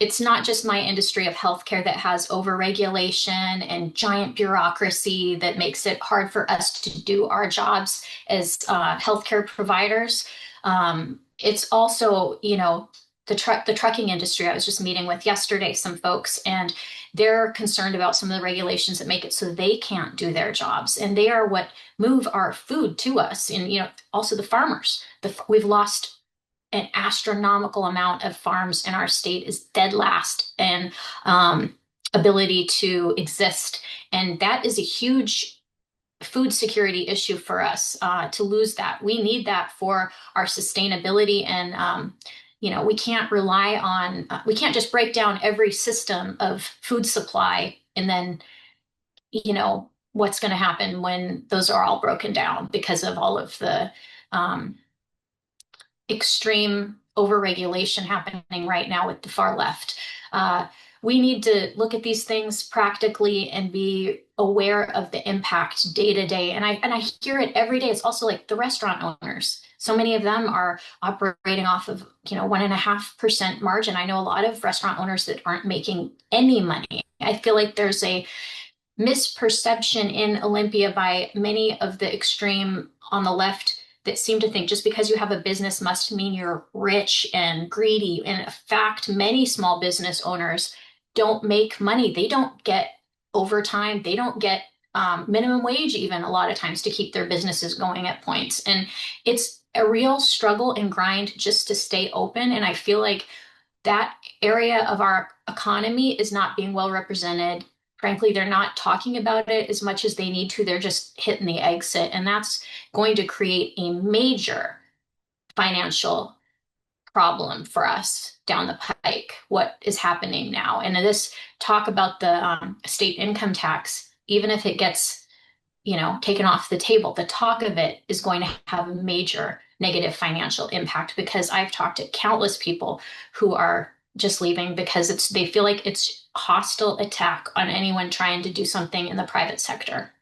it's not just my industry of healthcare that has overregulation and giant bureaucracy that makes it hard for us to do our jobs as healthcare providers. It's also, the trucking industry. I was just meeting with yesterday some folks, and they're concerned about some of the regulations that make it so they can't do their jobs, and they are what move our food to us. And also the farmers. We've lost an astronomical amount of farms in our state is dead last in ability to exist. And that is a huge food security issue for us to lose that. We need that for our sustainability. And, we can't rely on, we can't just break down every system of food supply and then, what's going to happen when those are all broken down because of all of the extreme overregulation happening right now with the far left. We need to look at these things practically and be aware of the impact day to day. And I hear it every day. It's also like the restaurant owners. So many of them are operating off of 1.5% margin. I know a lot of restaurant owners that aren't making any money. I feel like there's a misperception in Olympia by many of the extreme on the left that seem to think just because you have a business must mean you're rich and greedy. And in fact, many small business owners don't make money. They don't get overtime. They don't get minimum wage even a lot of times to keep their businesses going at points. And it's a real struggle and grind just to stay open. And I feel like that area of our economy is not being well represented. Frankly, they're not talking about it as much as they need to. They're just hitting the exit. And that's going to create a major financial problem for us down the pike, what is happening now. And this talk about the state income tax, even if it gets, taken off the table, the talk of it is going to have a major negative financial impact because I've talked to countless people who are just leaving because they feel like it's hostile attack on anyone trying to do something in the private sector.